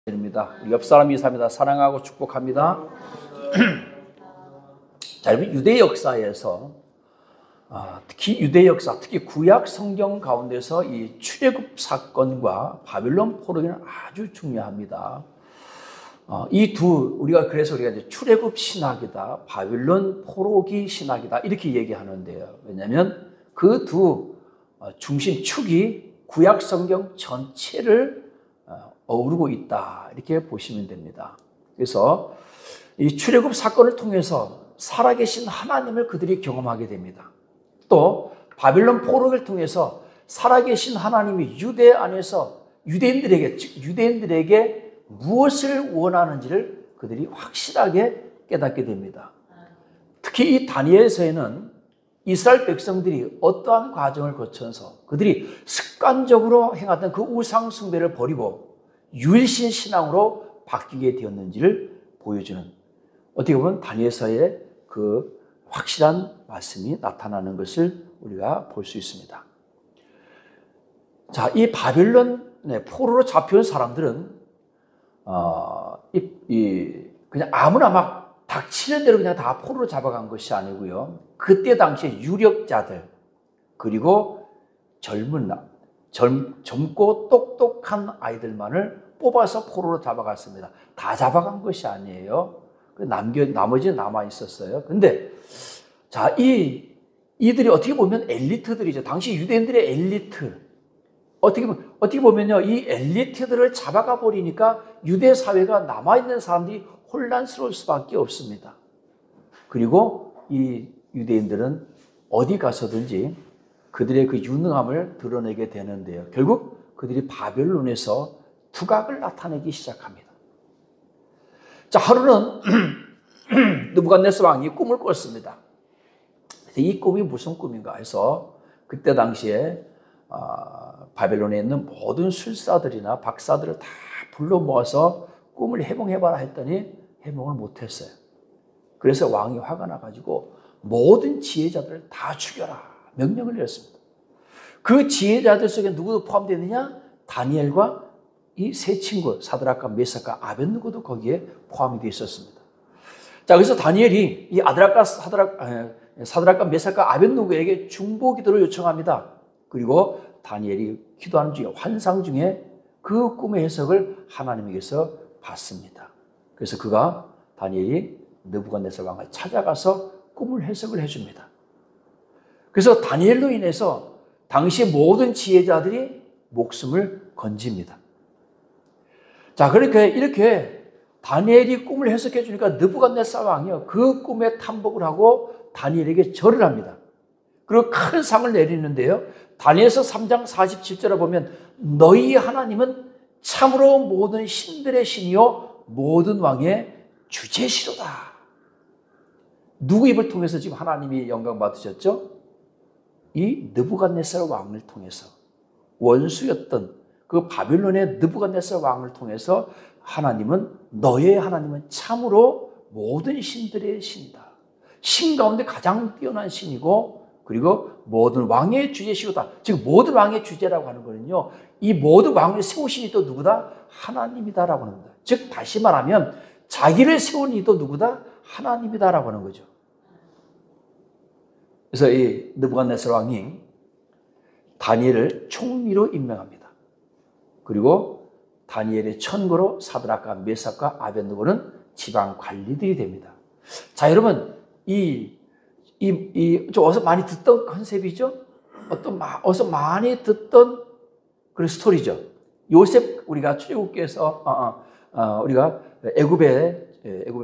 드립니다. 우리 옆 사람 이사입니다. 사랑하고 축복합니다. 자, 여러분 유대 역사에서 특히 유대 역사, 특히 구약 성경 가운데서 이 출애굽 사건과 바빌론 포로기는 아주 중요합니다. 우리가 이제 출애굽 신학이다, 바빌론 포로기 신학이다 이렇게 얘기하는데요. 왜냐하면 그 두 중심 축이 구약 성경 전체를 어우르고 있다 이렇게 보시면 됩니다. 그래서 이 출애굽 사건을 통해서 살아계신 하나님을 그들이 경험하게 됩니다. 또 바빌론 포로기를 통해서 살아계신 하나님이 유대 안에서 유대인들에게 무엇을 원하는지를 그들이 확실하게 깨닫게 됩니다. 특히 이 다니엘서에는 이스라엘 백성들이 어떠한 과정을 거쳐서 그들이 습관적으로 행하던 그 우상 숭배를 버리고 유일신 신앙으로 바뀌게 되었는지를 보여주는, 어떻게 보면 다니엘서의 그 확실한 말씀이 나타나는 것을 우리가 볼 수 있습니다. 자, 이 바빌론 포로로 잡혀온 사람들은 그냥 아무나 막 닥치는 대로 그냥 다 포로로 잡아간 것이 아니고요. 그때 당시에 유력자들, 그리고 젊고 똑똑한 아이들만을 뽑아서 포로로 잡아갔습니다. 다 잡아간 것이 아니에요. 나머지는 남아 있었어요. 근데 자, 이들이 어떻게 보면 엘리트들이죠. 당시 유대인들의 엘리트. 어떻게 보면요, 이 엘리트들을 잡아가 버리니까 유대 사회가 남아있는 사람들이 혼란스러울 수밖에 없습니다. 그리고 이 유대인들은 어디 가서든지 그들의 그 유능함을 드러내게 되는데요. 결국 그들이 바벨론에서 두각을 나타내기 시작합니다. 자, 하루는 느부갓네살 왕이 꿈을 꿨습니다. 이 꿈이 무슨 꿈인가 해서 그때 당시에 바벨론에 있는 모든 술사들이나 박사들을 다 불러 모아서 꿈을 해몽해봐라 했더니 해몽을 못했어요. 그래서 왕이 화가 나가지고 모든 지혜자들을 다 죽여라 명령을 내렸습니다. 그 지혜자들 속에 누구도 포함되느냐? 다니엘과 이 세 친구 사드락과 메삭과 아벳느고도 거기에 포함이 되어 있었습니다. 자, 그래서 다니엘이 이 사드락과 메삭과 아벳느고에게 중보 기도를 요청합니다. 그리고 다니엘이 기도하는 중에, 환상 중에 그 꿈의 해석을 하나님에게서 받습니다. 그래서 다니엘이 느부갓네살 왕을 찾아가서 꿈을 해석을 해줍니다. 그래서 다니엘로 인해서 당시 모든 지혜자들이 목숨을 건집니다. 자, 그러니까 이렇게 다니엘이 꿈을 해석해 주니까 느부갓네살 왕이요, 그 꿈에 탐복을 하고 다니엘에게 절을 합니다. 그리고 큰 상을 내리는데요. 다니엘서 3장 47절에 보면 너희 하나님은 참으로 모든 신들의 신이요 모든 왕의 주제시로다. 누구 입을 통해서 지금 하나님이 영광 받으셨죠? 이 느부갓네살 왕을 통해서, 원수였던 그 바빌론의 느부갓네살 왕을 통해서 너의 하나님은 참으로 모든 신들의 신이다. 신 가운데 가장 뛰어난 신이고, 그리고 모든 왕의 주제시로다. 즉 모든 왕의 주제라고 하는 거는요, 이 모든 왕을 세우신 이도 누구다? 하나님이다라고 하는 겁니다. 즉 다시 말하면 자기를 세운 이도 누구다? 하나님이다라고 하는 거죠. 그래서 이 느부갓네살 왕이 다니엘을 총리로 임명합니다. 그리고 다니엘의 천거로 사드락과 메삭과 아벳느고는 지방 관리들이 됩니다. 자, 여러분, 좀 어서 많이 듣던 컨셉이죠? 어서 많이 듣던 그런 스토리죠. 요셉, 우리가 출애굽기에서 우리가 애굽에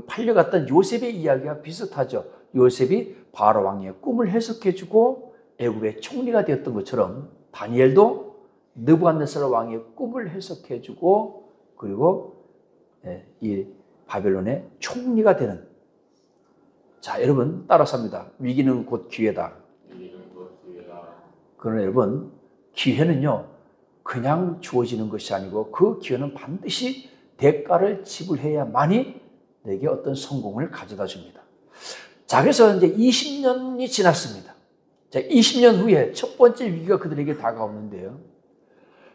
팔려갔던 요셉의 이야기가 비슷하죠. 요셉이 바로 왕의 꿈을 해석해주고 애굽의 총리가 되었던 것처럼 다니엘도 느부갓네살 왕의 꿈을 해석해주고 그리고 이 바벨론의 총리가 되는. 자, 여러분 따라서 합니다. 위기는 곧 기회다. 그러나 여러분, 기회는요 그냥 주어지는 것이 아니고 그 기회는 반드시 대가를 지불해야만이 내게 어떤 성공을 가져다 줍니다. 자, 그래서 이제 20년이 지났습니다. 자, 20년 후에 첫 번째 위기가 그들에게 다가오는데요.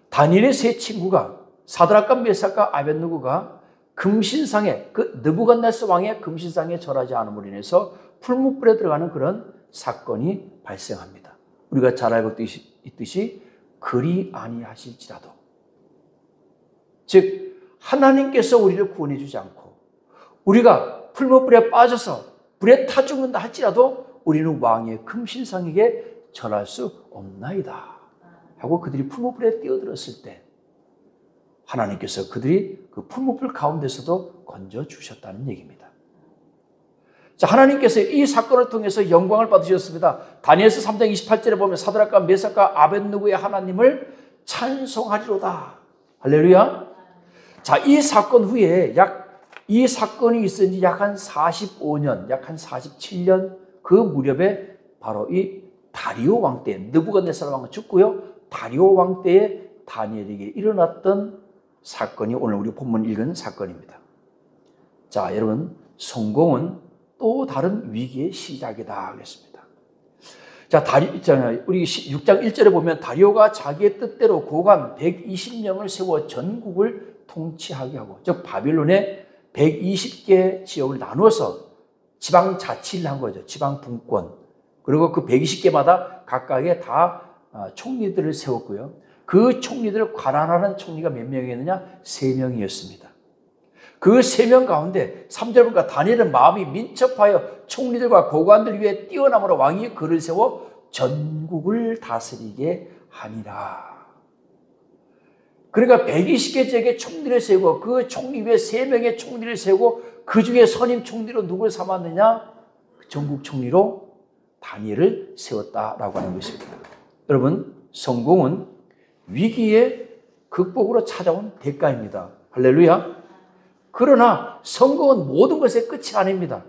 다니엘의 세 친구가 사드락과 메삭과 아벳느고가 금신상에 그 느부갓네살 왕의 금신상에 절하지 않음으로 인해서 풀무불에 들어가는 그런 사건이 발생합니다. 우리가 잘 알고 있듯이 그리 아니하실지라도, 즉 하나님께서 우리를 구원해 주지 않고 우리가 풀무불에 빠져서 불에 타 죽는다 할지라도 우리는 왕의 금신상에게 절할 수 없나이다 하고 그들이 풀무불에 뛰어들었을 때 하나님께서 그들이 그 풀무불 가운데서도 건져 주셨다는 얘기입니다. 자, 하나님께서 이 사건을 통해서 영광을 받으셨습니다. 다니엘서 3장 28절에 보면 사드락과 메삭과 아벳느고의 하나님을 찬송하리로다. 할렐루야. 자, 이 사건 후에 이 사건이 있은 지 약 한 45년, 약 한 47년 그 무렵에 바로 이 다리오 왕 때, 느부갓네살 왕은 죽고요. 다리오 왕 때에 다니엘에게 일어났던 사건이 오늘 우리 본문 읽은 사건입니다. 자, 여러분, 성공은 또 다른 위기의 시작이다 그랬습니다. 자, 우리 6장 1절에 보면 다리오가 자기의 뜻대로 고관 120명을 세워 전국을 통치하게 하고, 즉 바빌론의 120개 지역을 나누어서 지방 자치를 한 거죠. 지방 분권. 그리고 그 120개마다 각각의 다 총리들을 세웠고요. 그 총리들을 관할하는 총리가 몇 명이었느냐? 3명이었습니다. 그 3명 가운데 3절 보니까 다니엘은 마음이 민첩하여 총리들과 고관들 위에 뛰어남으로 왕이 그를 세워 전국을 다스리게 하니라. 그러니까 120개 지역의 총리를 세우고 그 총리 위에 3명의 총리를 세우고 그 중에 선임 총리로 누굴 삼았느냐? 전국 총리로 다니엘을 세웠다라고 하는 것입니다. 여러분, 성공은 위기의 극복으로 찾아온 대가입니다. 할렐루야. 그러나 성공은 모든 것의 끝이 아닙니다.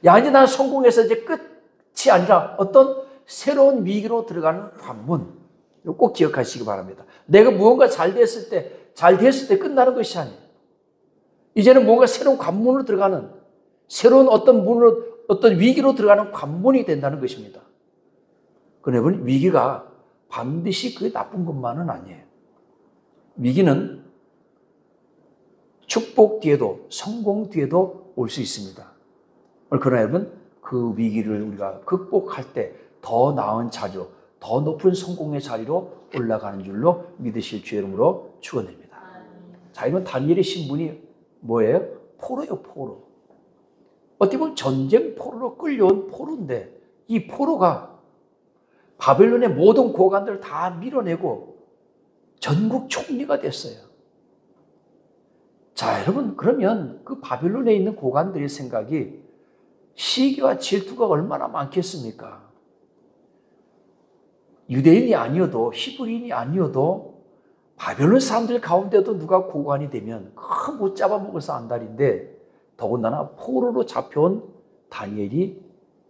야, 이제 난 성공해서 이제 끝이 아니라 어떤 새로운 위기로 들어가는 관문. 이거 꼭 기억하시기 바랍니다. 내가 무언가 잘 됐을 때 끝나는 것이 아니에요. 이제는 뭔가 새로운 관문으로 들어가는, 새로운 어떤 위기로 들어가는 관문이 된다는 것입니다. 그러면 위기가 반드시 그 나쁜 것만은 아니에요. 위기는 축복 뒤에도, 성공 뒤에도 올 수 있습니다. 그러나 여러분, 그 위기를 우리가 극복할 때 더 나은 자리로, 더 높은 성공의 자리로 올라가는 줄로 믿으실 주의 이름으로 축원드립니다. 자, 이번 다니엘의 신분이 뭐예요? 포로예요, 포로. 어떻게 보면 전쟁 포로로 끌려온 포로인데, 이 포로가 바벨론의 모든 고관들을 다 밀어내고 전국 총리가 됐어요. 자, 여러분, 그러면 그 바벨론에 있는 고관들의 생각이 시기와 질투가 얼마나 많겠습니까? 유대인이 아니어도, 히브리인이 아니어도 바벨론 사람들 가운데도 누가 고관이 되면 큰 못 잡아먹어서 안달인데, 더군다나 포로로 잡혀온 다니엘이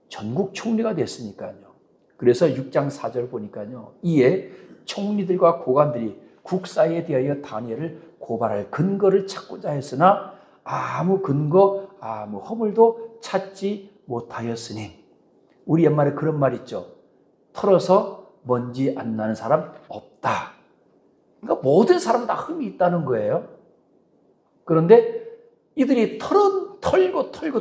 전국 총리가 됐으니까요. 그래서 6장 4절 보니까요, 이에 총리들과 고관들이 국사에 대하여 다니엘을 고발할 근거를 찾고자 했으나 아무 근거, 아무 허물도 찾지 못하였으니. 우리 옛말에 그런 말 있죠. 털어서 먼지 안 나는 사람 없다. 그러니까 모든 사람은 다 흠이 있다는 거예요. 그런데 이들이 털고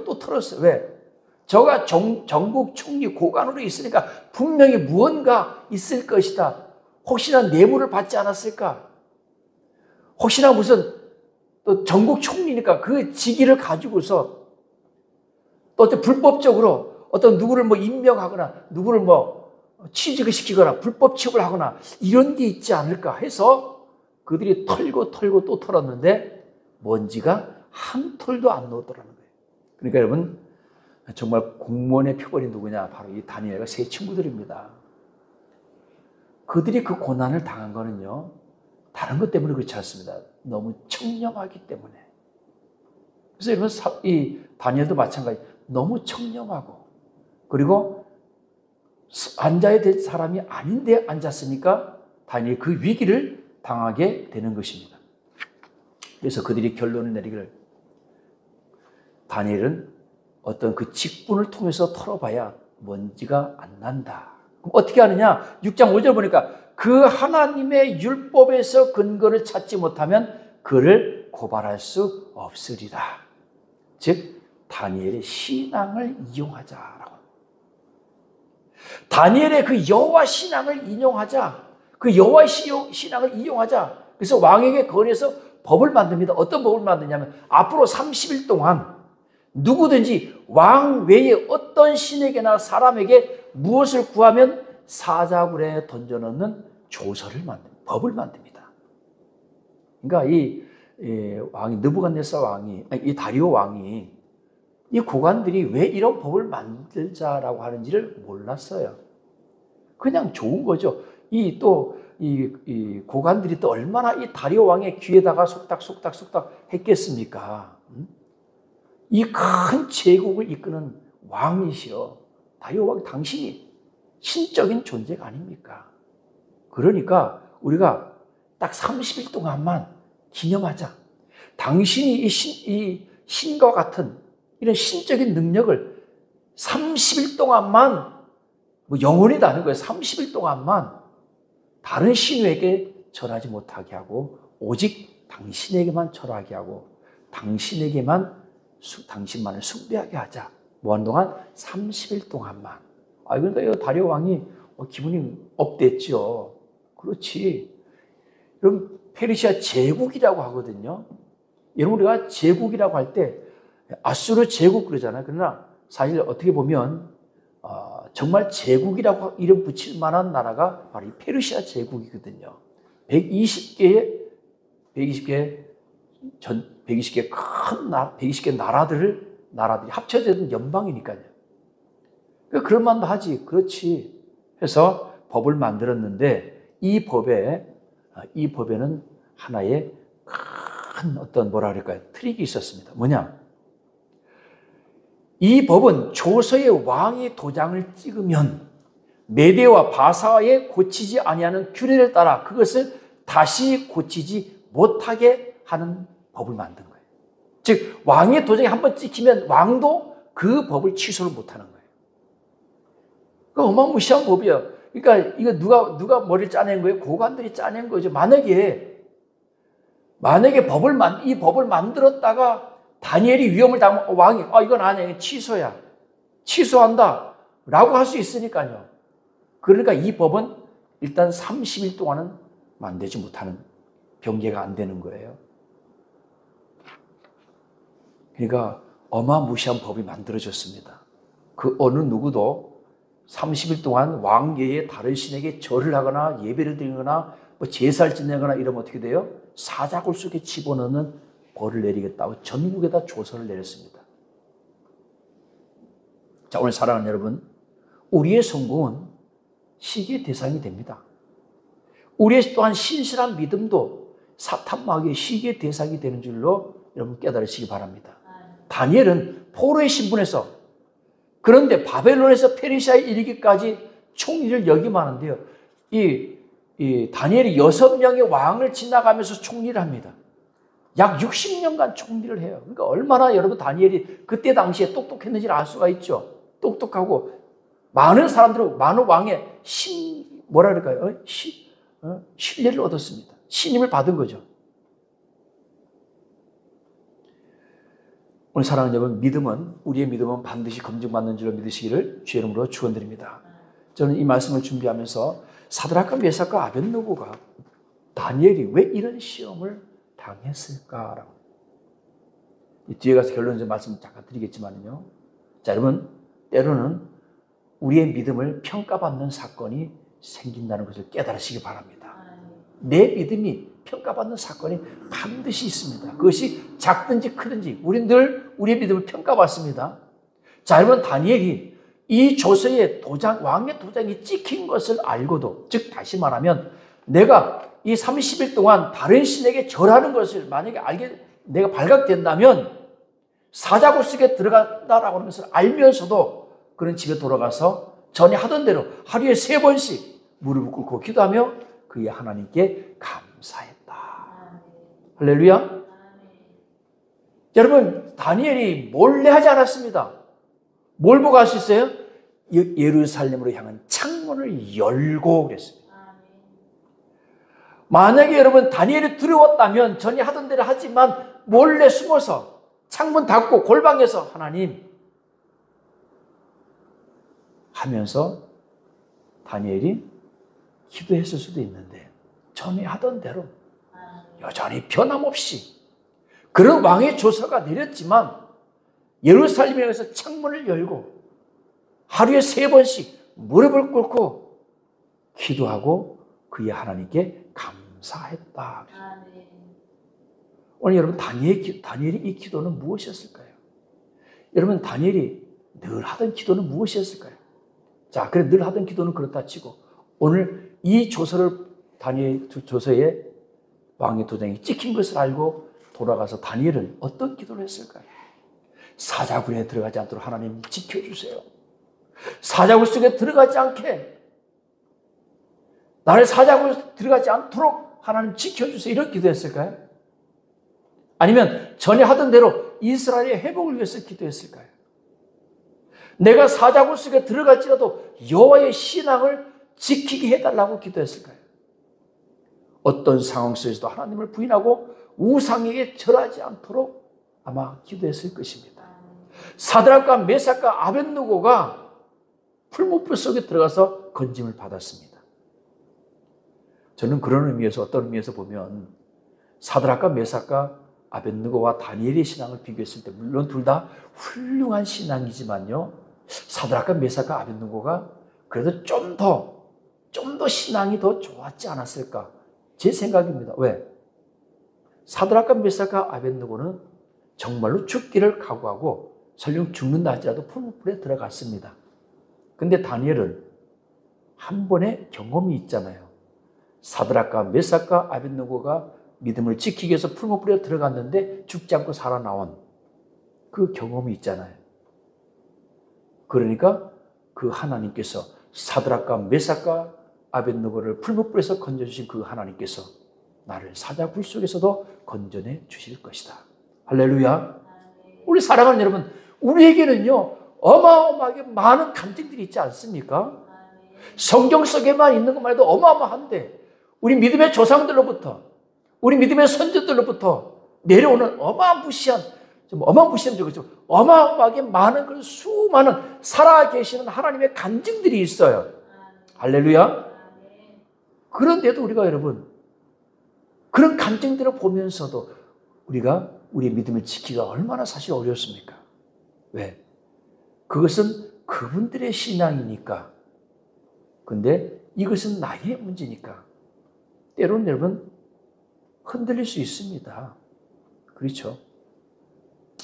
또 털었어요. 왜? 저가 전국 총리 고관으로 있으니까 분명히 무언가 있을 것이다. 혹시나 뇌물을 받지 않았을까? 혹시나 무슨 또 전국 총리니까 그 직위를 가지고서 또 어떤 불법적으로 어떤 누구를 임명하거나 누구를 취직을 시키거나 불법 취업을 하거나 이런 게 있지 않을까 해서 그들이 털고 또 털었는데 먼지가 한 털도 안 나오더라는 거예요. 그러니까 여러분, 정말 공무원의 표본이 누구냐? 바로 이 다니엘과 세 친구들입니다. 그들이 그 고난을 당한 거는요, 다른 것 때문에 그렇지 않습니다. 너무 청렴하기 때문에. 그래서 여러분, 이 다니엘도 마찬가지. 너무 청렴하고, 그리고 앉아야 될 사람이 아닌데 앉았으니까 다니엘이 그 위기를 당하게 되는 것입니다. 그래서 그들이 결론을 내리기를, 다니엘은 어떤 그 직분을 통해서 털어봐야 먼지가 안 난다. 그럼 어떻게 하느냐? 6장 5절 보니까 그 하나님의 율법에서 근거를 찾지 못하면 그를 고발할 수 없으리라. 즉 다니엘의 신앙을 이용하자라고. 다니엘의 그 여호와 신앙을 인용하자. 그 여호와 신앙을 이용하자. 그래서 왕에게 건의해서 법을 만듭니다. 어떤 법을 만드냐면 앞으로 30일 동안 누구든지 왕 외에 어떤 신에게나 사람에게 무엇을 구하면 사자굴에 던져넣는 조서를 법을 만듭니다. 그러니까 이 왕이 느부갓네살 왕이 이 다리오 왕이 이 고관들이 왜 이런 법을 만들자라고 하는지를 몰랐어요. 그냥 좋은 거죠. 이 고관들이 또 얼마나 이 다리오 왕의 귀에다가 속닥속닥 했겠습니까? 이 큰 제국을 이끄는 왕이시여. 다리오 왕, 당신이 신적인 존재가 아닙니까? 그러니까 우리가 딱 30일 동안만 기념하자. 당신이 이 신과 같은 이런 신적인 능력을 30일 동안만, 뭐 영원히 다는 거예요. 30일 동안만 다른 신에게 절하지 못하게 하고 오직 당신에게만 절하게 하고 당신만을 숭배하게 하자. 무한 동안 30일 동안만. 그러니까 이 다리오 왕이 기분이 업됐죠. 그렇지. 여러분 페르시아 제국이라고 하거든요. 여러분 우리가 제국이라고 할 때 아수르 제국 그러잖아요. 그러나 사실 어떻게 보면 정말 제국이라고 이름 붙일 만한 나라가 바로 이 페르시아 제국이거든요. 120개 나라들이 합쳐진 연방이니까요. 그럴 만도 하지. 그렇지. 해서 법을 만들었는데 이 법에는 하나의 큰 어떤 뭐라 그럴까요? 트릭이 있었습니다. 뭐냐? 이 법은 조서의 왕이 도장을 찍으면 메대와 바사에 고치지 아니하는 규례를 따라 그것을 다시 고치지 못하게 하는 법을 만든 거예요. 즉 왕의 도장이 한번 찍히면 왕도 그 법을 취소를 못하는 거예요. 그 어마무시한 법이에요. 그러니까 이거 누가 머리를 짜낸 거예요? 고관들이 짜낸 거죠. 만약에 이 법을 만들었다가 다니엘이 위험을 당하면 왕이 이건 아니야. 취소야. 취소한다. 라고 할 수 있으니까요. 그러니까 이 법은 일단 30일 동안은 만들지 못하는, 병제가 안 되는 거예요. 그러니까 어마무시한 법이 만들어졌습니다. 그 어느 누구도 30일 동안 왕계의 다른 신에게 절을 하거나 예배를 드리거나 제사를 지내거나 이러면 어떻게 돼요? 사자굴 속에 집어넣는 벌을 내리겠다고 전국에다 조서를 내렸습니다. 자, 오늘 사랑하는 여러분, 우리의 성공은 시기의 대상이 됩니다. 우리의 또한 신실한 믿음도 사탄 마귀의 시기의 대상이 되는 줄로 여러분 깨달으시기 바랍니다. 다니엘은 포로의 신분에서, 그런데 바벨론에서 페르시아에 이르기까지 총리를 역임하는데요. 이 다니엘이 6명의 왕을 지나가면서 총리를 합니다. 약 60년간 총리를 해요. 그러니까 얼마나 여러분 다니엘이 그때 당시에 똑똑했는지를 알 수가 있죠. 똑똑하고 많은 왕의 신뢰를 얻었습니다. 신임을 받은 거죠. 오늘 사랑하는 여러분, 우리의 믿음은 반드시 검증받는 줄로 믿으시기를 주의 이름으로 축원드립니다. 저는 이 말씀을 준비하면서 사드락과 메삭과 아벳느고가 다니엘이 왜 이런 시험을 당했을까라고. 뒤에 가서 결론적 말씀 잠깐 드리겠지만요. 자, 여러분, 때로는 우리의 믿음을 평가받는 사건이 생긴다는 것을 깨달으시기 바랍니다. 내 믿음이 평가받는 사건이 반드시 있습니다. 그것이 작든지 크든지 우리는 늘 우리의 믿음을 평가받습니다. 자, 여러분, 다니엘이 이 조서에 왕의 도장이 찍힌 것을 알고도, 즉 다시 말하면 내가 이 30일 동안 다른 신에게 절하는 것을 만약에 내가 발각된다면 사자굴 속에 들어간다라고 하는 것을 알면서도 그는 집에 돌아가서 전에 하던 대로 하루에 3번씩 무릎을 꿇고 기도하며 그의 하나님께 감사했다. 할렐루야. 여러분, 다니엘이 몰래 하지 않았습니다. 뭘 보고 할 수 있어요? 예루살렘으로 향한 창문을 열고 그랬습니다. 만약에 여러분 다니엘이 두려웠다면 전에 하던 대로 하지만 몰래 숨어서 창문 닫고 골방에서 하나님 하면서 다니엘이 기도했을 수도 있는데 전에 하던 대로 여전히 변함없이 그런 왕의 조서가 내렸지만 예루살렘에 가서 창문을 열고 하루에 3번씩 무릎을 꿇고 기도하고 그의 하나님께 감사했다. 오늘 여러분 다니엘이 이 기도는 무엇이었을까요? 여러분 다니엘이 늘 하던 기도는 무엇이었을까요? 자, 그래 늘 하던 기도는 그렇다 치고 오늘 이 조서를 다니엘 조서에 왕의 도장이 찍힌 것을 알고 돌아가서 다니엘은 어떤 기도를 했을까요? 사자굴에 들어가지 않도록 하나님 지켜주세요. 사자굴 속에 들어가지 않게 나를 사자굴에 들어가지 않도록 하나님 지켜주세요. 이런 기도했을까요? 아니면 전에 하던 대로 이스라엘의 회복을 위해서 기도했을까요? 내가 사자굴 속에 들어갈지라도 여호와의 신앙을 지키게 해달라고 기도했을까요? 어떤 상황 속에서도 하나님을 부인하고 우상에게 절하지 않도록 아마 기도했을 것입니다. 사드락과 메삭과 아벳느고가 풀무불 속에 들어가서 건짐을 받았습니다. 저는 그런 의미에서 어떤 의미에서 보면 사드락과 메삭과 아벳느고와 다니엘의 신앙을 비교했을 때 물론 둘 다 훌륭한 신앙이지만요. 사드락과 메삭과 아벳느고가 그래도 좀 더 신앙이 더 좋았지 않았을까? 제 생각입니다. 왜? 사드락과 메삭과 아벳느고는 정말로 죽기를 각오하고 설령 죽는다 할지라도 풀무불에 들어갔습니다. 근데 다니엘은 한 번의 경험이 있잖아요. 사드락과 메삭과 아벳느고가 믿음을 지키기 위해서 풀무불에 들어갔는데 죽지 않고 살아나온 그 경험이 있잖아요. 그러니까 그 하나님께서 사드락과 메삭과 아벳느고를 풀무불에서 건져주신 그 하나님께서 나를 사자굴 속에서도 건져내 주실 것이다. 할렐루야. 우리 사랑하는 여러분, 우리에게는요 어마어마하게 많은 간증들이 있지 않습니까? 성경 속에만 있는 것만 해도 어마어마한데 우리 믿음의 조상들로부터 우리 믿음의 선조들로부터 내려오는 어마어마하게 많은 그 수많은 살아계시는 하나님의 간증들이 있어요. 할렐루야. 그런데도 우리가 여러분 그런 간증들을 보면서도 우리가 우리의 믿음을 지키기가 얼마나 사실 어렵습니까? 왜? 그것은 그분들의 신앙이니까. 근데 이것은 나의 문제니까. 때로는 여러분 흔들릴 수 있습니다. 그렇죠?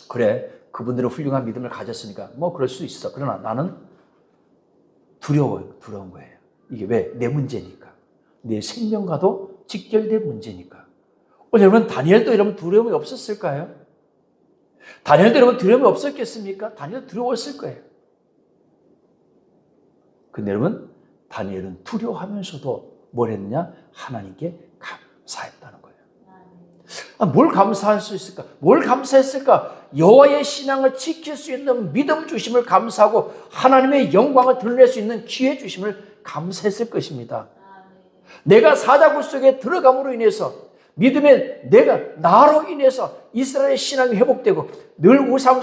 그래, 그분들은 훌륭한 믿음을 가졌으니까 뭐 그럴 수 있어. 그러나 나는 두려운 거예요. 이게 왜? 내 문제니까. 내 생명과도 직결된 문제니까. 여러분 다니엘도 여러분 두려움이 없었을까요? 다니엘도 여러분 두려움이 없었겠습니까? 다니엘도 두려웠을 거예요. 근데 여러분 다니엘은 두려워하면서도 뭘 했느냐? 하나님께 감사했다는 거예요. 뭘 감사할 수 있을까? 뭘 감사했을까? 여호와의 신앙을 지킬 수 있는 믿음 주심을 감사하고 하나님의 영광을 드러낼 수 있는 기회 주심을 감사했을 것입니다. 내가 사자굴 속에 들어감으로 인해서 믿음의 나로 인해서 이스라엘의 신앙이 회복되고 늘 우상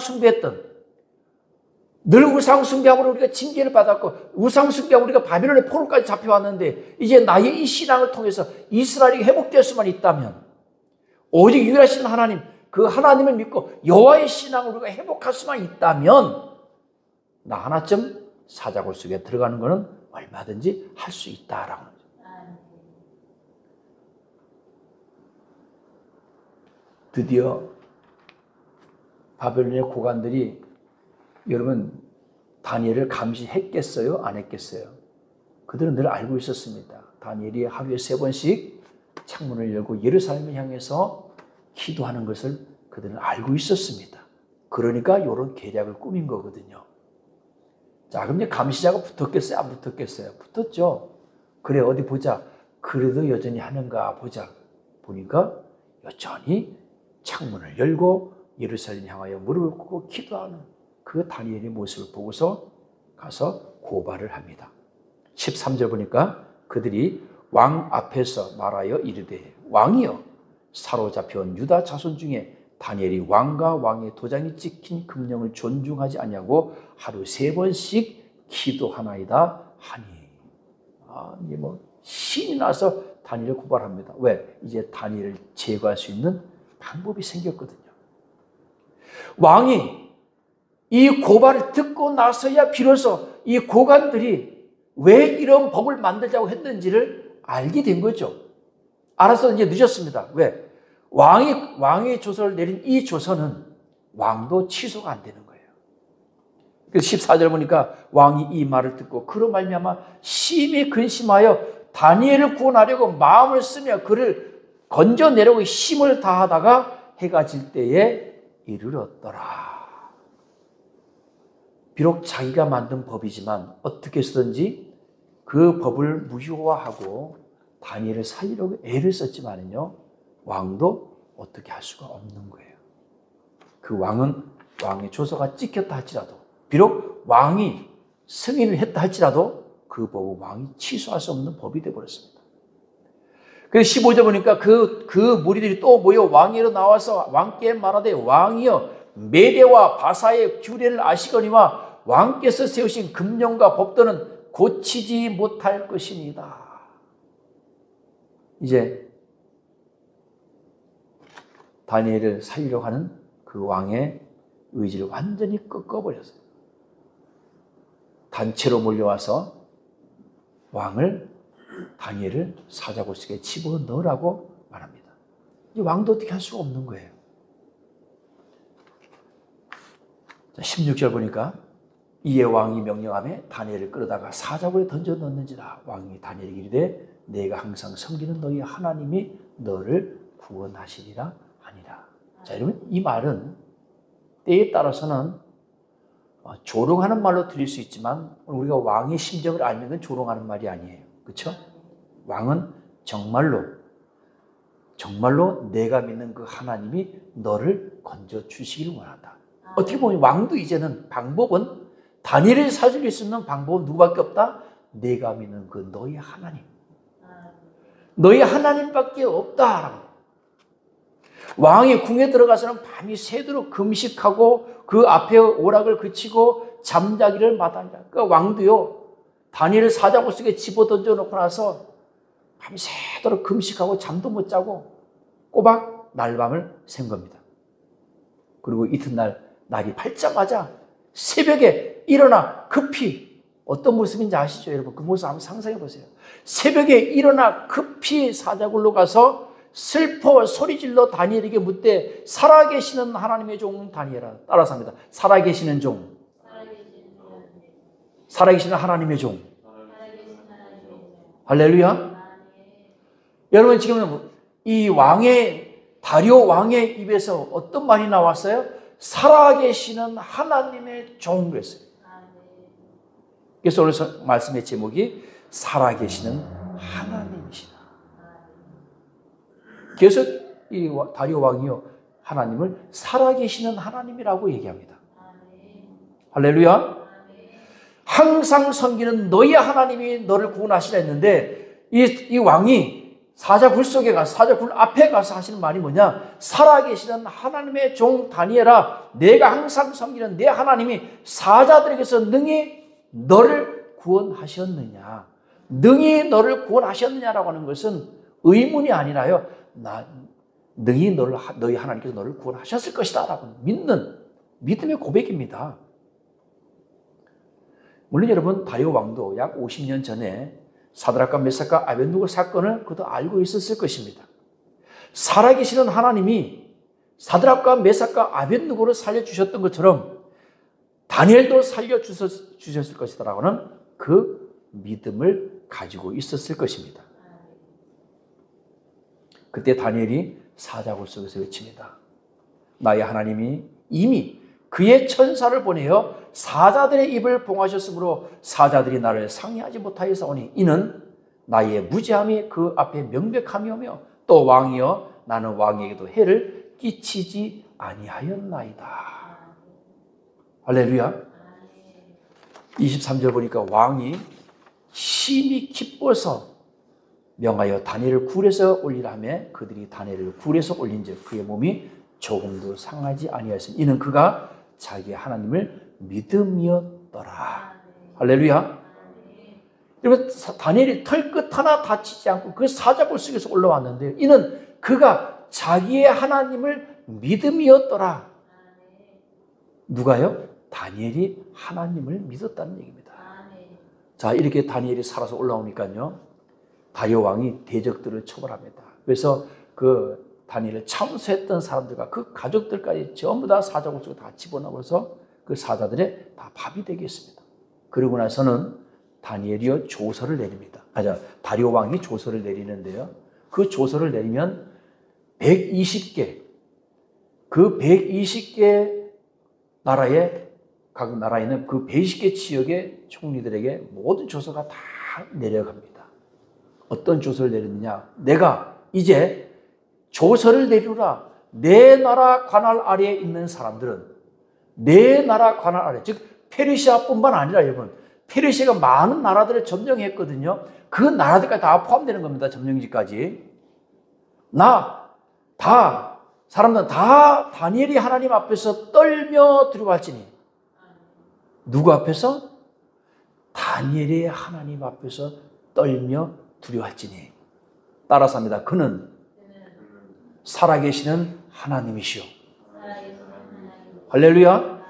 숭배함으로 우리가 징계를 받았고 우상 숭배함으로 우리가 바빌론의 포로까지 잡혀왔는데 이제 나의 이 신앙을 통해서 이스라엘이 회복될 수만 있다면 오직 유일하신 하나님 그 하나님을 믿고 여호와의 신앙을 우리가 회복할 수만 있다면 나 하나쯤 사자굴 속에 들어가는 것은 얼마든지 할 수 있다라고 하죠. 드디어 바벨론의 고관들이 여러분 다니엘을 감시했겠어요? 안 했겠어요? 그들은 늘 알고 있었습니다. 다니엘이 하루에 3번씩 창문을 열고 예루살렘을 향해서 기도하는 것을 그들은 알고 있었습니다. 그러니까 이런 계략을 꾸민 거거든요. 자, 그럼 이제 감시자가 붙었겠어요? 안 붙었겠어요? 붙었죠. 그래, 어디 보자. 그래도 여전히 하는가 보자. 보니까 여전히 창문을 열고 예루살렘 향하여 무릎을 꿇고 기도하는 그 다니엘의 모습을 보고서 가서 고발을 합니다. 13절 보니까 그들이 왕 앞에서 말하여 이르되 왕이여 사로잡혀온 유다 자손 중에 다니엘이 왕과 왕의 도장이 찍힌 금령을 존중하지 아니하고 하루 3번씩 기도하나이다 하니. 이게 뭐 신이 나서 다니엘을 고발합니다. 왜? 이제 다니엘을 제거할 수 있는 방법이 생겼거든요. 왕이 이 고발을 듣고 나서야 비로소 이 고관들이 왜 이런 법을 만들자고 했는지를 알게 된 거죠. 알아서 이제 늦었습니다. 왜? 왕의 조서를 내린 이 조서는 왕도 취소가 안 되는 거예요. 그래서 14절 보니까 왕이 이 말을 듣고 그로 말미암아 심히 근심하여 다니엘을 구원하려고 마음을 쓰며 그를 건져내려고 힘을 다하다가 해가 질 때에 이르렀더라. 비록 자기가 만든 법이지만 어떻게 해서든지 그 법을 무효화하고 다니엘을 살리려고 애를 썼지만요, 왕도 어떻게 할 수가 없는 거예요. 그 왕은 왕의 조서가 찍혔다 할지라도, 비록 왕이 승인을 했다 할지라도 그 법은 왕이 취소할 수 없는 법이 되어버렸습니다. 그래서 15절 보니까 그 무리들이 또 모여 왕위로 나와서 왕께 말하되 왕이여 메대와 바사의 규례를 아시거니와 왕께서 세우신 금령과 법도는 고치지 못할 것이니이다. 이제 다니엘을 살리려고 하는 그 왕의 의지를 완전히 꺾어버렸어요. 단체로 몰려와서 다니엘을 사자굴 속에 집어넣으라고 말합니다. 이 왕도 어떻게 할 수가 없는 거예요. 16절 보니까 이에 왕이 명령하며 다니엘을 끌어다가 사자굴에 던져 넣는지라. 왕이 다니엘에게 이르되 내가 항상 섬기는 너희 하나님이 너를 구원하시리라 하니라. 자, 여러분, 이 말은 때에 따라서는 조롱하는 말로 들릴 수 있지만 우리가 왕의 심정을 알면 그건 조롱하는 말이 아니에요. 그렇죠? 왕은 정말로 내가 믿는 그 하나님이 너를 건져 주시기를 원한다. 어떻게 보면 왕도 이제는 방법은 다니엘을 살릴 수 있는 방법은 누구밖에 없다? 내가 믿는 그 너희 하나님. 너희 하나님밖에 없다. 왕이 궁에 들어가서는 밤이 새도록 금식하고 그 앞에 오락을 그치고 잠자기를 마다한다. 그 왕도요, 다니엘을 사자굴 속에 집어던져 놓고 나서 밤새도록 금식하고 잠도 못 자고 꼬박 날밤을 샌 겁니다. 그리고 이튿날 날이 밝자마자 새벽에 일어나 급히, 어떤 모습인지 아시죠? 여러분, 그 모습 한번 상상해 보세요. 새벽에 일어나 급히 사자굴로 가서 슬퍼 소리질러 다니엘에게 묻되 살아계시는 하나님의 종 다니엘아. 따라서 합니다. 살아계시는 종. 살아계시는 하나님의 종. 할렐루야. 여러분, 지금 이 다리오 왕의 입에서 어떤 말이 나왔어요? 살아계시는 하나님의 종 그랬어요. 그래서 오늘 말씀의 제목이 살아계시는 하나님이시다. 그래서 이 다리오 왕이요, 하나님을 살아계시는 하나님이라고 얘기합니다. 할렐루야. 항상 섬기는 너희 하나님이 너를 구원하시라 했는데 이 왕이 사자굴 앞에 가서 하시는 말이 뭐냐? 살아계시는 하나님의 종 다니엘아, 내가 항상 섬기는 내 하나님이 사자들에게서 능히 너를 구원하셨느냐? 능히 너를 구원하셨느냐라고 하는 것은 의문이 아니라요, 능히 너희 하나님께서 너를 구원하셨을 것이다 라고 믿는 믿음의 고백입니다. 물론 여러분, 다리오 왕도 약 50년 전에 사드락과 메삭과 아벳느고 사건을 그도 알고 있었을 것입니다. 살아계시는 하나님이 사드락과 메삭과 아벳느고를 살려주셨던 것처럼 다니엘도 살려주셨을 것이다라고는 그 믿음을 가지고 있었을 것입니다. 그때 다니엘이 사자굴 속에서 외칩니다. 나의 하나님이 이미 그의 천사를 보내어 사자들의 입을 봉하셨으므로 사자들이 나를 상의하지 못하였사오니 이는 나의 무지함이 그 앞에 명백함이오며 또 왕이여 나는 왕에게도 해를 끼치지 아니하였나이다. 할렐루야. 23절 보니까 왕이 심히 기뻐서 명하여 다니엘을 굴에서 올리라 하며 그들이 다니엘을 굴에서 올린즉 그의 몸이 조금도 상하지 아니하였으니 이는 그가 자기 하나님을 믿음이었더라. 할렐루야. 여러분, 다니엘이 털끝 하나 다치지 않고 그 사자굴 속에서 올라왔는데 이는 그가 자기의 하나님을 믿음이었더라. 누가요? 다니엘이 하나님을 믿었다는 얘기입니다. 자, 이렇게 다니엘이 살아서 올라오니까요, 다리오 왕이 대적들을 처벌합니다. 그래서 그 다니엘을 참수했던 사람들과 그 가족들까지 전부 다 사자굴 속에 다 집어넣어서 그 사자들의 다 밥이 되게 했습니다. 그리고 나서는 다니엘이요 조서를 내립니다. 다리오 왕이 조서를 내리는데요. 그 조서를 내리면 120개, 그 120개 나라의 각 나라에는 그 120개 지역의 총리들에게 모든 조서가 다 내려갑니다. 어떤 조서를 내렸느냐? 내가 이제 조서를 내리라. 내 나라 관할 아래에 있는 사람들은 내 나라 관할 아래, 즉 페르시아뿐만 아니라 여러분, 페르시아가 많은 나라들을 점령했거든요. 그 나라들까지 다 포함되는 겁니다. 점령지까지. 사람들은 다 다니엘이 하나님 앞에서 떨며 두려워할지니. 누구 앞에서? 다니엘이 하나님 앞에서 떨며 두려워할지니. 따라서 합니다. 그는 살아계시는 하나님이시오. 할렐루야.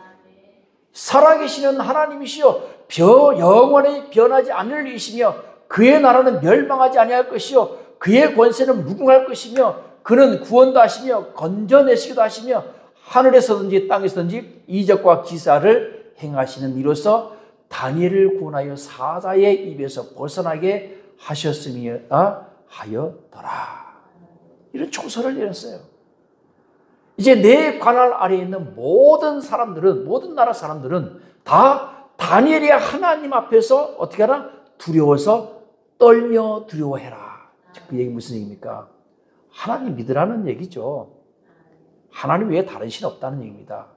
살아계시는 하나님이시오. 영원히 변하지 않을 이시며 그의 나라는 멸망하지 아니할 것이요 그의 권세는 무궁할 것이며 그는 구원도 하시며 건져내시기도 하시며 하늘에서든지 땅에서든지 이적과 기사를 행하시는 이로써 다니엘을 구원하여 사자의 입에서 벗어나게 하셨음이라 하여더라. 이런 조서를 내렸어요. 이제 내 관할 아래에 있는 모든 사람들은, 모든 나라 사람들은 다 다니엘이 하나님 앞에서 어떻게 하나? 두려워서 떨며 두려워해라. 그 얘기 무슨 얘기입니까? 하나님 믿으라는 얘기죠. 하나님 외에 다른 신 없다는 얘기입니다.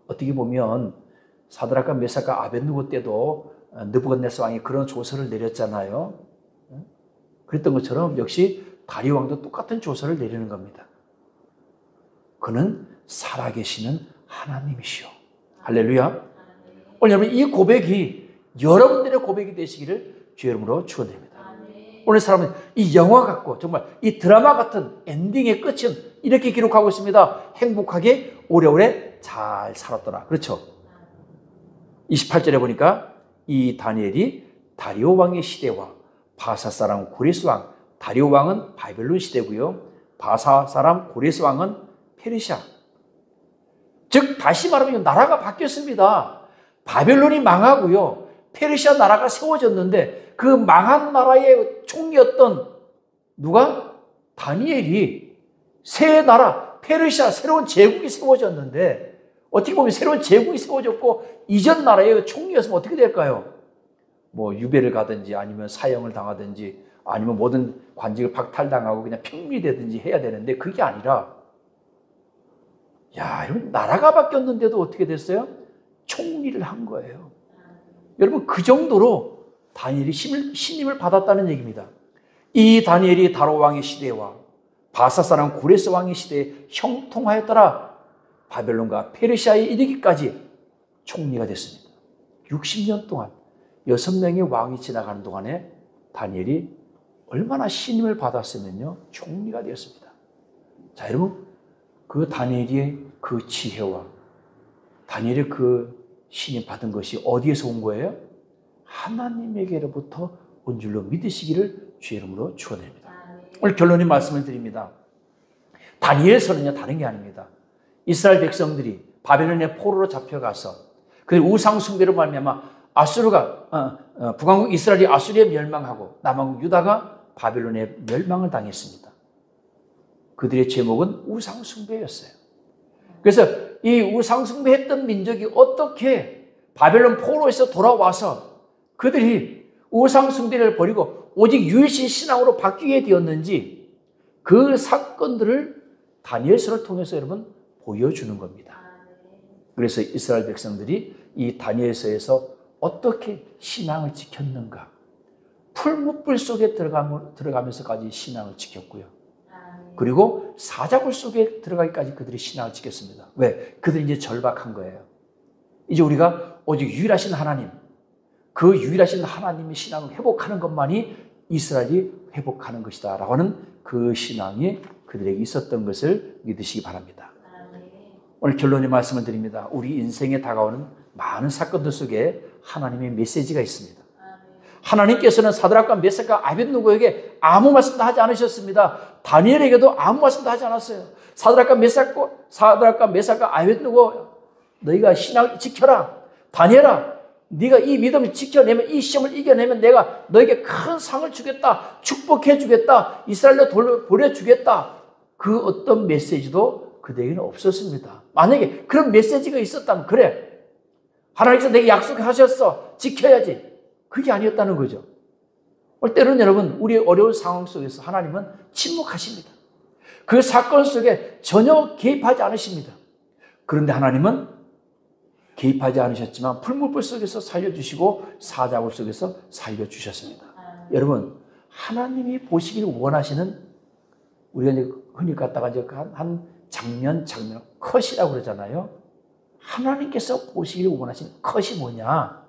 어떻게 보면 사드락과 메삭과 아벳느고 때도 느부갓네살 왕이 그런 조서를 내렸잖아요. 그랬던 것처럼 역시 다리오 왕도 똑같은 조서를 내리는 겁니다. 그는 살아계시는 하나님이시오. 할렐루야. 오늘 여러분 이 고백이 여러분들의 고백이 되시기를 주의 이름으로 축원드립니다. 오늘 사람은 이 영화 같고 정말 이 드라마 같은 엔딩의 끝은 이렇게 기록하고 있습니다. 행복하게 오래오래 잘 살았더라. 그렇죠? 28절에 보니까 이 다니엘이 다리오 왕의 시대와 바사 사람 고레스 왕, 다리오 왕은 바벨론 시대고요. 바사 사람 고레스 왕은 페르시아. 즉 다시 말하면 나라가 바뀌었습니다. 바벨론이 망하고요. 페르시아 나라가 세워졌는데 그 망한 나라의 총리였던 누가? 다니엘이 새 나라 페르시아 새로운 제국이 세워졌는데 어떻게 보면 새로운 제국이 세워졌고 이전 나라의 총리였으면 어떻게 될까요? 뭐 유배를 가든지 아니면 사형을 당하든지 아니면 모든 관직을 박탈당하고 그냥 평리되든지 해야 되는데 그게 아니라 여러분 나라가 바뀌었는데도 어떻게 됐어요? 총리를 한 거예요. 여러분 그 정도로 다니엘이 신임을 받았다는 얘기입니다. 이 다니엘이 다로 왕의 시대와 바사 사람 고레스 왕의 시대에 형통하였더라. 바벨론과 페르시아에 이르기까지 총리가 됐습니다. 60년 동안 6명의 왕이 지나가는 동안에 다니엘이 얼마나 신임을 받았으면요 총리가 되었습니다. 자 여러분 그 다니엘의 그 지혜와 다니엘의 그 신임 받은 것이 어디에서 온 거예요? 하나님에게로부터 온 줄로 믿으시기를 주의 이름으로 축원드립니다. 오늘 결론의 말씀을 드립니다. 다니엘서는요 다른 게 아닙니다. 이스라엘 백성들이 바벨론의 포로로 잡혀가서 그 우상 숭배로 말미암아 아수르가 북왕국 이스라엘이 아수르에 멸망하고 남왕국 유다가 바벨론에 멸망을 당했습니다. 그들의 제목은 우상 숭배였어요. 그래서 이 우상 숭배했던 민족이 어떻게 바벨론 포로에서 돌아와서 그들이 우상 숭배를 버리고 오직 유일신 신앙으로 바뀌게 되었는지 그 사건들을 다니엘서를 통해서 여러분 보여주는 겁니다. 그래서 이스라엘 백성들이 이 다니엘서에서 어떻게 신앙을 지켰는가, 풀무불 속에 들어가면서까지 신앙을 지켰고요. 그리고 사자굴 속에 들어가기까지 그들이 신앙을 지켰습니다. 왜? 그들이 이제 절박한 거예요. 이제 우리가 오직 유일하신 하나님, 그 유일하신 하나님의 신앙을 회복하는 것만이 이스라엘이 회복하는 것이다 라고 하는 그 신앙이 그들에게 있었던 것을 믿으시기 바랍니다. 오늘 결론의 말씀을 드립니다. 우리 인생에 다가오는 많은 사건들 속에 하나님의 메시지가 있습니다. 하나님께서는 사드락과 메삭과 아벳느고에게 아무 말씀도 하지 않으셨습니다. 다니엘에게도 아무 말씀도 하지 않았어요. 사드락과 메삭과 아벳느고, 너희가 신앙을 지켜라. 다니엘아, 네가 이 믿음을 지켜내면, 이 시험을 이겨내면 내가 너에게 큰 상을 주겠다. 축복해 주겠다. 이스라엘로 보내주겠다. 그 어떤 메시지도 그들에게는 없었습니다. 만약에 그런 메시지가 있었다면, 그래, 하나님께서 내게 약속하셨어, 지켜야지. 그게 아니었다는 거죠. 때로는 여러분, 우리의 어려운 상황 속에서 하나님은 침묵하십니다. 그 사건 속에 전혀 개입하지 않으십니다. 그런데 하나님은 개입하지 않으셨지만 풀무불 속에서 살려주시고 사자굴 속에서 살려주셨습니다. 여러분, 하나님이 보시길 원하시는, 우리가 이제 흔히 갖다가 이제 한 장면 컷이라고 그러잖아요. 하나님께서 보시길 원하시는 컷이 뭐냐?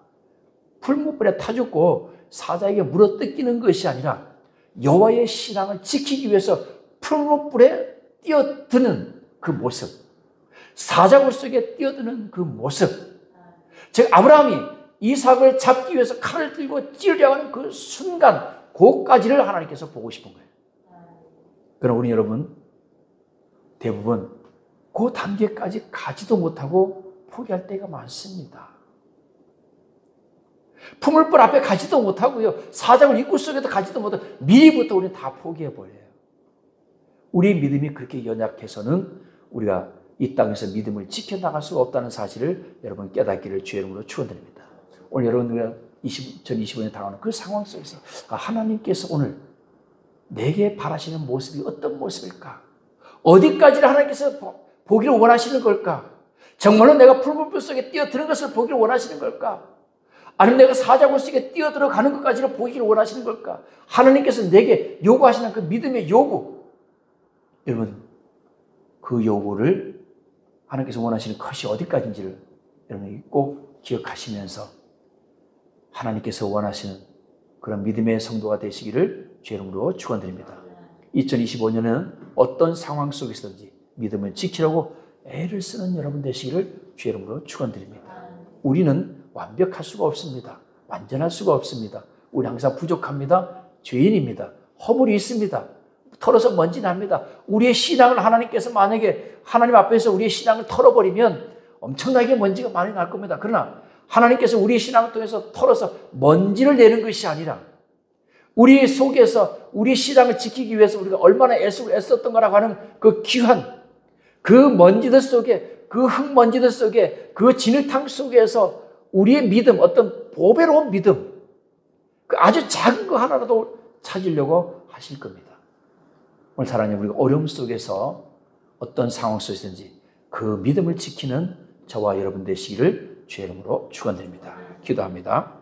풀무불에 타 죽고 사자에게 물어뜯기는 것이 아니라 여호와의 신앙을 지키기 위해서 풀무불에 뛰어드는 그 모습, 사자굴 속에 뛰어드는 그 모습, 즉 아브라함이 이삭을 잡기 위해서 칼을 들고 찌르려고 하는 그 순간, 그까지를 하나님께서 보고 싶은 거예요. 그러나 우리 여러분 대부분 그 단계까지 가지도 못하고 포기할 때가 많습니다. 풀무불 앞에 가지도 못하고요, 사자굴 입구 속에도 가지도 못하고 미리부터 우리는 다 포기해버려요. 우리 믿음이 그렇게 연약해서는 우리가 이 땅에서 믿음을 지켜나갈 수가 없다는 사실을 여러분 깨닫기를 주의 이름으로 축원드립니다. 오늘 여러분들과 2025년에 당하는 그 상황 속에서 하나님께서 오늘 내게 바라시는 모습이 어떤 모습일까? 어디까지를 하나님께서 보기를 원하시는 걸까? 정말로 내가 풀무불 속에 뛰어드는 것을 보기를 원하시는 걸까? 아니면 내가 사자굴 속에 뛰어들어가는 것까지를 보기를 원하시는 걸까? 하나님께서 내게 요구하시는 그 믿음의 요구, 여러분 그 요구를 하나님께서 원하시는 것이 어디까지인지를 여러분이 꼭 기억하시면서 하나님께서 원하시는 그런 믿음의 성도가 되시기를 주의 이름으로 축원드립니다. 2025년은 어떤 상황 속에서든지 믿음을 지키려고 애를 쓰는 여러분 되시기를 주의 이름으로 축원드립니다. 우리는 완벽할 수가 없습니다. 완전할 수가 없습니다. 우리 항상 부족합니다. 죄인입니다. 허물이 있습니다. 털어서 먼지 납니다. 우리의 신앙을 하나님께서 만약에 하나님 앞에서 우리의 신앙을 털어버리면 엄청나게 먼지가 많이 날 겁니다. 그러나 하나님께서 우리의 신앙을 통해서 털어서 먼지를 내는 것이 아니라 우리 속에서 우리 신앙을 지키기 위해서 우리가 얼마나 애썼던가라고 하는 그 귀한 그 먼지들 속에, 그 흙먼지들 속에, 그 진흙탕 속에서 우리의 믿음, 어떤 보배로운 믿음, 그 아주 작은 거 하나라도 찾으려고 하실 겁니다. 오늘 사랑하는 우리가 어려움 속에서 어떤 상황 속에서든지 그 믿음을 지키는 저와 여러분 되시기를 주의 이름으로 축원드립니다. 기도합니다.